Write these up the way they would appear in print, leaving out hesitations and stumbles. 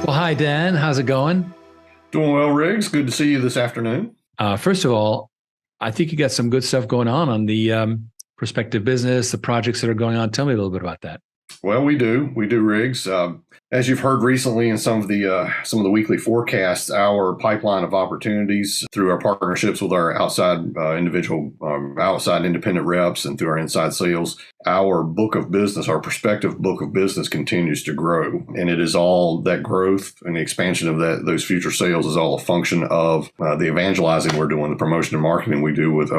Well, hi, Dan. How's it going? Doing well, Riggs. Good to see you this afternoon. First of all, I think you got some good stuff going on the prospective business, the projects that are going on. Tell me a little bit about that. Well, we do, Riggs. As you've heard recently in some of the weekly forecasts, our pipeline of opportunities through our partnerships with our outside independent reps, and through our inside sales, our book of business, our prospective book of business, continues to grow, and it is all that growth and the expansion of those future sales is all a function of the evangelizing we're doing, the promotion and marketing we do with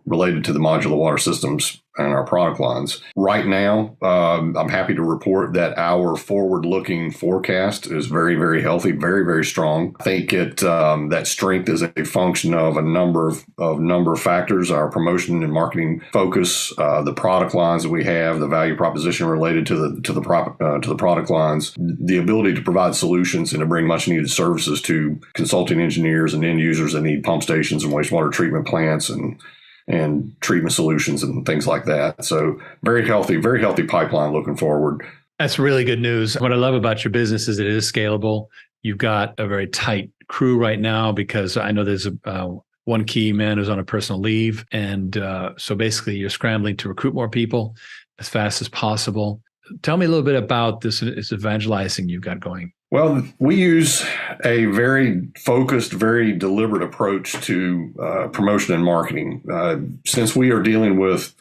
related to the modular water systems and our product lines. Right now, I'm happy to report that our forward-looking forecast is very, very healthy, very, very strong. I think that strength is a function of a number of factors: our promotion and marketing focus, the product lines that we have, the value proposition related to the product lines, the ability to provide solutions and to bring much needed services to consulting engineers and end users that need pump stations and wastewater treatment plants and treatment solutions and things like that. So very healthy pipeline looking forward. That's really good news. What I love about your business is that it is scalable. You've got a very tight crew right now because I know there's one key man who's on a personal leave. And so basically you're scrambling to recruit more people as fast as possible. Tell me a little bit about this evangelizing you've got going. Well, we use a very focused, very deliberate approach to promotion and marketing. Since we are dealing with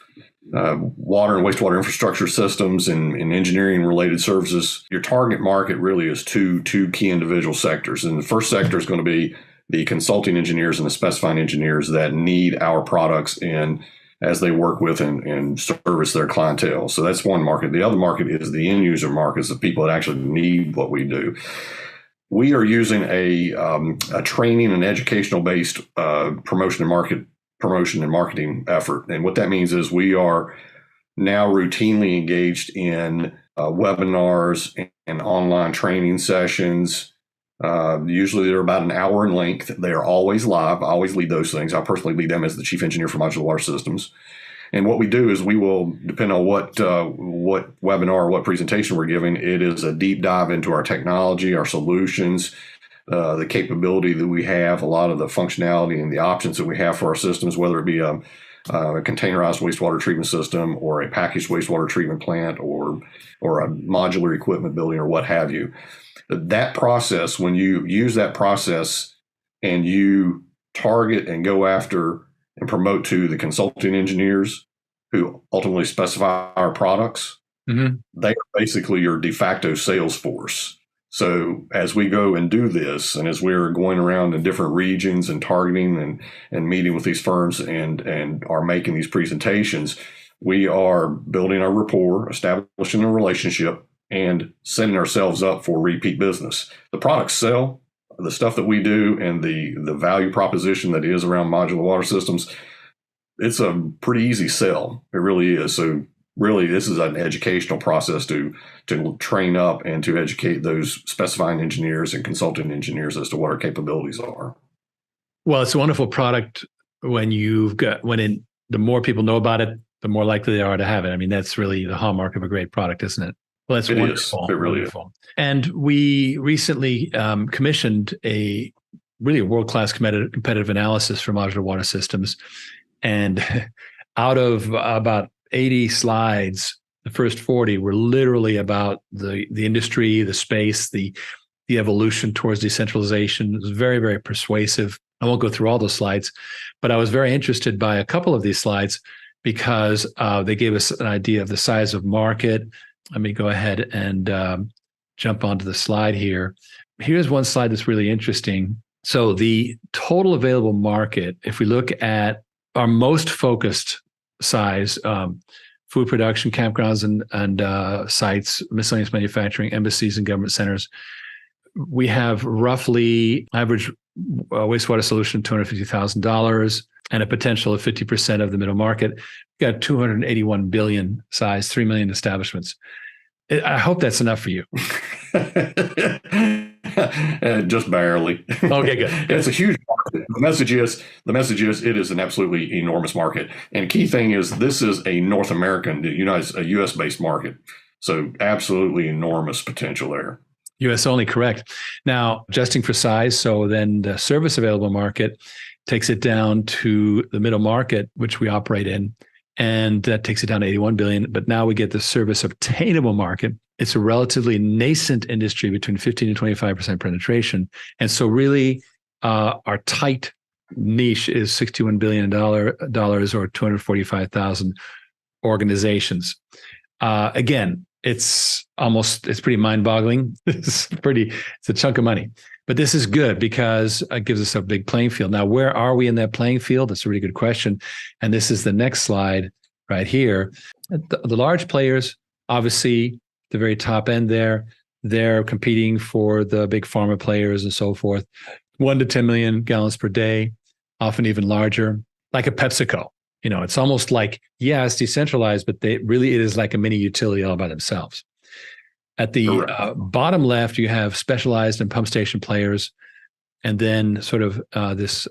water and wastewater infrastructure systems and engineering related services, your target market really is two key individual sectors. And the first sector is going to be the consulting engineers and the specifying engineers that need our products as they work with and service their clientele. So that's one market. The other market is the end user markets, the people that actually need what we do. We are using a training and educational based promotion and marketing effort. And what that means is we are now routinely engaged in webinars and online training sessions. Usually they're about an hour in length. They are always live. I always lead those things. I personally lead them as the chief engineer for Modular Water Systems. And what we do is we will, depend on what webinar or what presentation we're giving, it is a deep dive into our technology, our solutions, the capability that we have, a lot of the functionality and the options that we have for our systems, whether it be a containerized wastewater treatment system or a packaged wastewater treatment plant or a modular equipment building or what have you. That process, when you use that process and you target and go after and promote to the consulting engineers who ultimately specify our products, they are basically your de facto sales force. So as we go and do this, and as we're going around in different regions and targeting and meeting with these firms and are making these presentations, we are building our rapport, establishing a relationship, and setting ourselves up for repeat business. The products sell, the stuff that we do, and the value proposition that is around modular water systems, it's a pretty easy sell. It really is. So really, this is an educational process to train up and to educate those specifying engineers and consulting engineers as to what our capabilities are. Well, it's a wonderful product the more people know about it, the more likely they are to have it. I mean, that's really the hallmark of a great product, isn't it? Well, that's wonderful. It really wonderful. Is. And we recently commissioned a world-class competitive analysis for modular water systems. And out of about 80 slides, the first 40 were literally about the industry, the space, the evolution towards decentralization. It was very, very persuasive. I won't go through all those slides, but I was very interested by a couple of these slides because they gave us an idea of the size of market. Let me go ahead and jump onto the slide here. Here's one slide that's really interesting. So the total available market, if we look at our most focused size, food production, campgrounds and sites, miscellaneous manufacturing, embassies and government centers, we have roughly average wastewater solution, $250,000 and a potential of 50% of the middle market. We've got 281 billion size, 3 million establishments. I hope that's enough for you. Just barely. Okay, good. It's a huge market. The message is it is an absolutely enormous market. And key thing is this is a North American, a US based market. So absolutely enormous potential there. US only, correct. Now, adjusting for size, so then the service available market takes it down to the middle market, which we operate in, and that takes it down to 81 billion. But now we get the service obtainable market. It's a relatively nascent industry between 15 to 25% penetration. And so really our tight niche is $61 billion or 245,000 organizations. Again, it's pretty mind-boggling. It's a chunk of money. But this is good because it gives us a big playing field. Now, where are we in that playing field? That's a really good question. And this is the next slide right here. The large players, obviously, the very top end there, they're competing for the big pharma players and so forth. 1 to 10 million gallons per day, often even larger, like a PepsiCo. It's almost like, it's decentralized, but it is like a mini utility all by themselves. At the bottom left, you have specialized and pump station players, and then sort of this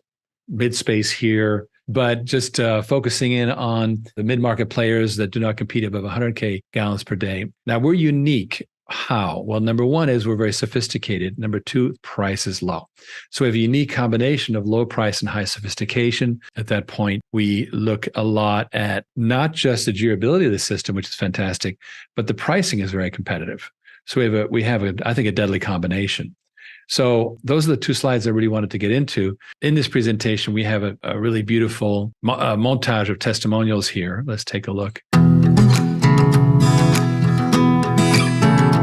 mid space here, but just focusing in on the mid-market players that do not compete above 100K gallons per day. Now, we're unique. How? Well, number one is we're very sophisticated. Number two, price is low. So we have a unique combination of low price and high sophistication. At that point, we look a lot at not just the durability of the system, which is fantastic, but the pricing is very competitive. So we have I think, a deadly combination. So those are the two slides I really wanted to get into. In this presentation, we have a really beautiful montage of testimonials here. Let's take a look.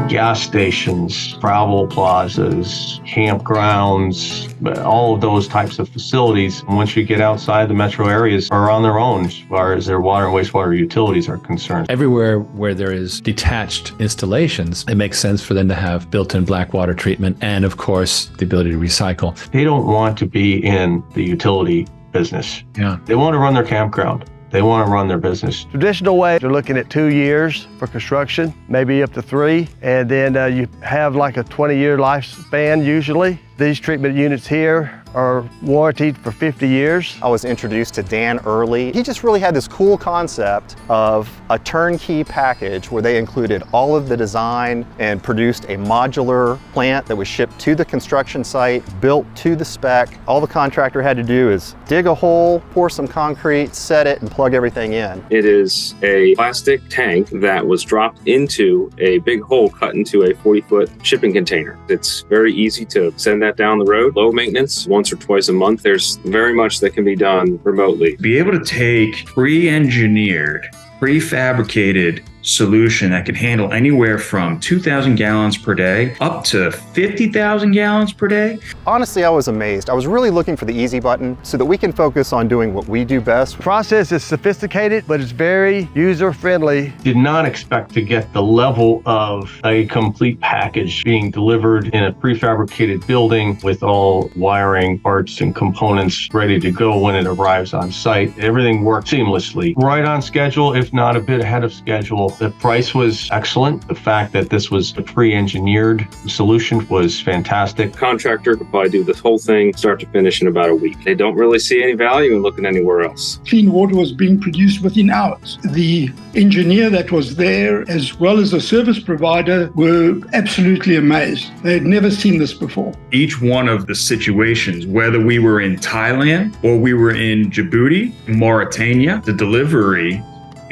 Gas stations, travel plazas, campgrounds, all of those types of facilities, once you get outside the metro areas, are on their own as far as their water and wastewater utilities are concerned. Everywhere where there is detached installations, it makes sense for them to have built-in black water treatment and, of course, the ability to recycle. They don't want to be in the utility business. Yeah. They want to run their campground. They want to run their business. Traditional way, you're looking at 2 years for construction, maybe up to 3, and then you have like a 20-year lifespan usually. These treatment units here are warranted for 50 years. I was introduced to Dan early. He just really had this cool concept of a turnkey package where they included all of the design and produced a modular plant that was shipped to the construction site, built to the spec. All the contractor had to do is dig a hole, pour some concrete, set it, and plug everything in. It is a plastic tank that was dropped into a big hole cut into a 40-foot shipping container. It's very easy to send that down the road, low maintenance, once or twice a month. There's very much that can be done remotely. Be able to take pre-engineered, prefabricated solution that can handle anywhere from 2,000 gallons per day up to 50,000 gallons per day. Honestly, I was amazed. I was really looking for the easy button so that we can focus on doing what we do best. The process is sophisticated, but it's very user-friendly. Did not expect to get the level of a complete package being delivered in a prefabricated building with all wiring, parts, and components ready to go when it arrives on site. Everything worked seamlessly, right on schedule, if not a bit ahead of schedule. The price was excellent. The fact that this was a pre-engineered solution was fantastic. Contractor could probably do this whole thing start to finish in about a week. They don't really see any value in looking anywhere else. Clean water was being produced within hours. The engineer that was there, as well as the service provider, were absolutely amazed. They had never seen this before. Each one of the situations, whether we were in Thailand or we were in Djibouti, Mauritania, the delivery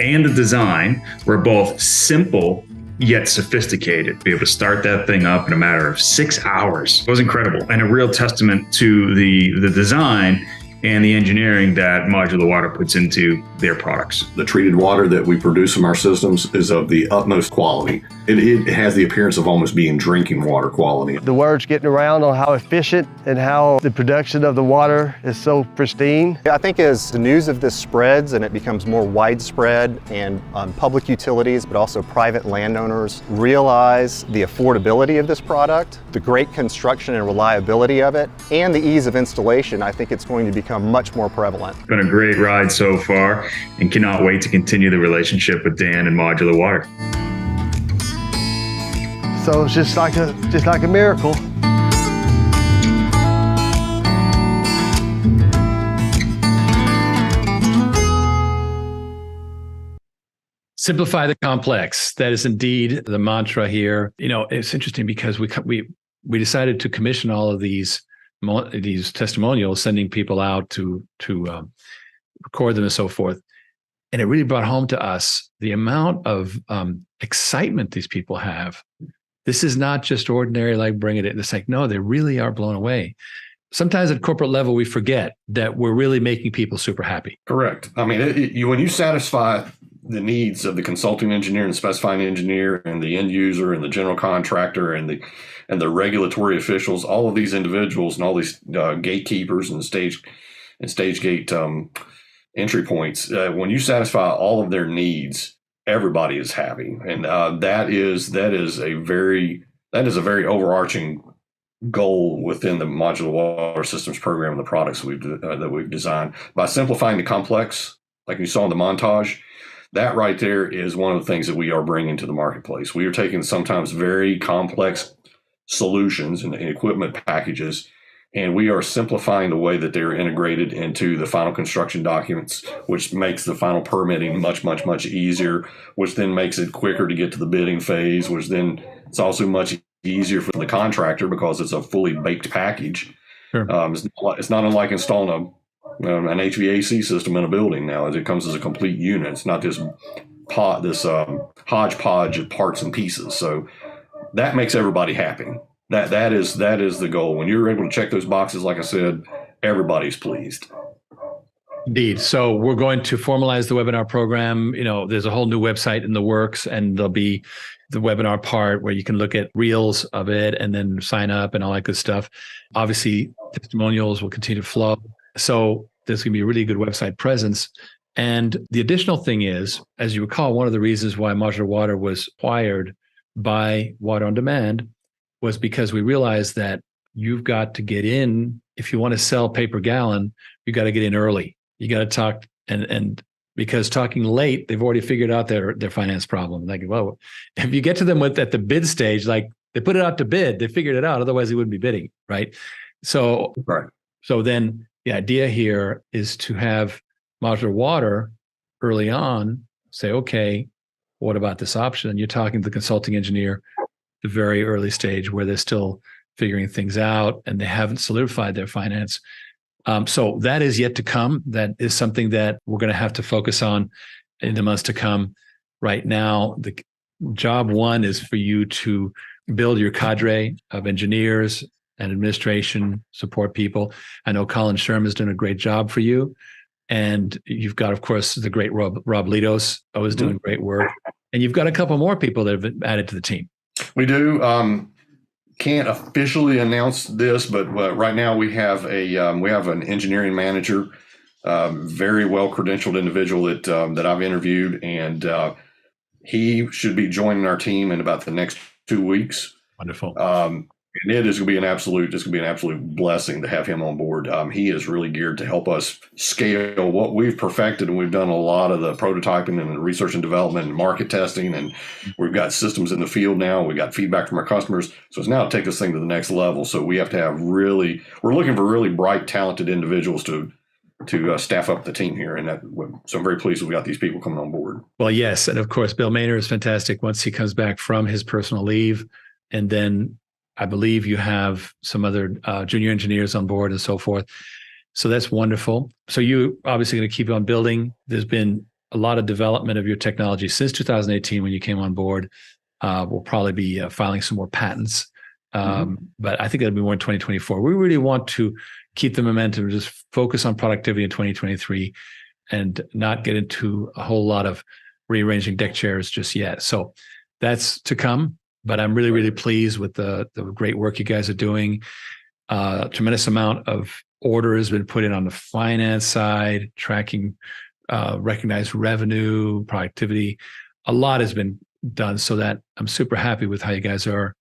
and the design were both simple yet sophisticated. Be able to start that thing up in a matter of 6 hours. It was incredible and a real testament to the design and the engineering that Modular Water puts into their products. The treated water that we produce from our systems is of the utmost quality. It has the appearance of almost being drinking water quality. The word's getting around on how efficient and how the production of the water is so pristine. I think as the news of this spreads and it becomes more widespread and public utilities, but also private landowners realize the affordability of this product, the great construction and reliability of it, and the ease of installation, I think it's going to become much more prevalent. It's been a great ride so far and cannot wait to continue the relationship with Dan and Modular Water. So it's just like a miracle. Simplify the complex. That is indeed the mantra here. It's interesting because we decided to commission all of these testimonials, sending people out to record them and so forth. And it really brought home to us the amount of excitement these people have. This is not just ordinary, like bring it in. It's like, no, they really are blown away. Sometimes at corporate level, we forget that we're really making people super happy. Correct. I mean, when you satisfy the needs of the consulting engineer and specifying engineer and the end user and the general contractor and the regulatory officials, all of these individuals and all these gatekeepers and stage gate entry points, when you satisfy all of their needs, everybody is happy, and that is a very overarching goal within the Modular Water Systems program and the products that we've designed. By simplifying the complex, like you saw in the montage, that right there is one of the things that we are bringing to the marketplace. We are taking sometimes very complex solutions and equipment packages, and we are simplifying the way that they're integrated into the final construction documents, which makes the final permitting much, much, much easier, which then makes it quicker to get to the bidding phase, which then it's also much easier for the contractor because it's a fully baked package. Sure. It's not unlike installing an HVAC system in a building now. It comes as a complete unit. It's not this hodgepodge of parts and pieces. So that makes everybody happy. That is the goal. When you're able to check those boxes, like I said, everybody's pleased. Indeed. So we're going to formalize the webinar program. There's a whole new website in the works, and there'll be the webinar part where you can look at reels of it and then sign up and all that good stuff. Obviously, testimonials will continue to flow. So there's going to be a really good website presence. And the additional thing is, as you recall, one of the reasons why Modular Water was acquired by Water on Demand was because we realized that you've got to get in. If you want to sell pay per gallon, you got to get in early. You got to talk, and because talking late, they've already figured out their finance problem. Like, well, if you get to them at the bid stage, like they put it out to bid, they figured it out. Otherwise, they wouldn't be bidding, right? So then the idea here is to have Modular Water early on say, okay, what about this option? And you're talking to the consulting engineer at the very early stage where they're still figuring things out and they haven't solidified their finance. So that is yet to come. That is something that we're going to have to focus on in the months to come. Right now, the job one is for you to build your cadre of engineers and administration support people. I know Colin Sherm has done a great job for you. And you've got, of course, the great Rob Litos, always doing great work. And you've got a couple more people that have been added to the team. We do. Can't officially announce this, but right now we have an engineering manager, very well credentialed individual that I've interviewed, and he should be joining our team in about the next 2 weeks. Wonderful. And it is going to be an absolute blessing to have him on board. He is really geared to help us scale what we've perfected, and we've done a lot of the prototyping and research and development and market testing, and we've got systems in the field now. We got feedback from our customers, so it's now to take this thing to the next level. So we have to have we're looking for really bright, talented individuals to staff up the team here, and so I'm very pleased we got these people coming on board. Well, yes, and of course, Bill Maynard is fantastic once he comes back from his personal leave, and then I believe you have some other junior engineers on board and so forth. So that's wonderful. So you obviously going to keep on building. There's been a lot of development of your technology since 2018 when you came on board. We'll probably be filing some more patents, but I think it'll be more in 2024. We really want to keep the momentum, just focus on productivity in 2023 and not get into a whole lot of rearranging deck chairs just yet. So that's to come. But I'm really, really pleased with the great work you guys are doing. Tremendous amount of order has been put in on the finance side, tracking recognized revenue, productivity. A lot has been done, so that I'm super happy with how you guys are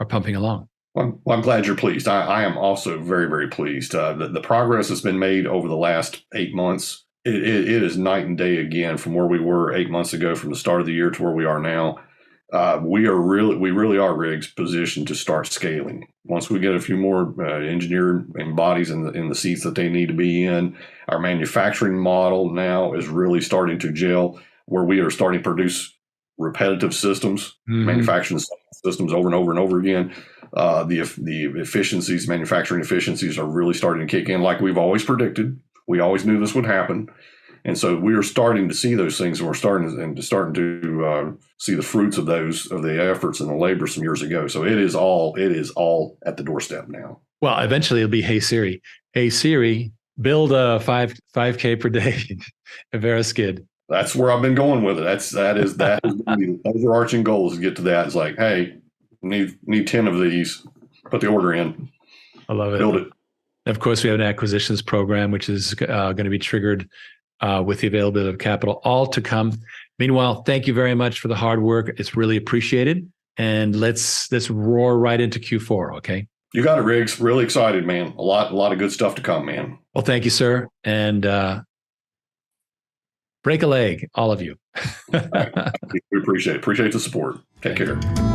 pumping along. Well, I'm glad you're pleased. I am also very, very pleased. The progress that's been made over the last 8 months, it is night and day again from where we were 8 months ago, from the start of the year to where we are now. We really are, Riggs, positioned to start scaling. Once we get a few more engineer and bodies in the seats that they need to be in, our manufacturing model now is really starting to gel, where we are starting to produce repetitive systems, Mhm. manufacturing systems over and over and over again. The efficiencies, manufacturing efficiencies are really starting to kick in like we've always predicted. We always knew this would happen. And so we are starting to see those things, and we're starting to see the fruits of the efforts and the labor some years ago. So it is all at the doorstep now. Well, eventually it'll be, hey Siri, build a 5K per day Skid. That's where I've been going with it. That is the overarching goal, is to get to that. It's like, hey, need 10 of these. Put the order in. I love it. Build it. Of course, we have an acquisitions program, which is going to be triggered with the availability of capital, all to come. Meanwhile, thank you very much for the hard work. It's really appreciated. And let's roar right into Q4, okay? You got it, Riggs. Really excited, man. A lot of good stuff to come, man. Well, thank you, sir. And break a leg, all of you. We appreciate it. Appreciate the support. Take care.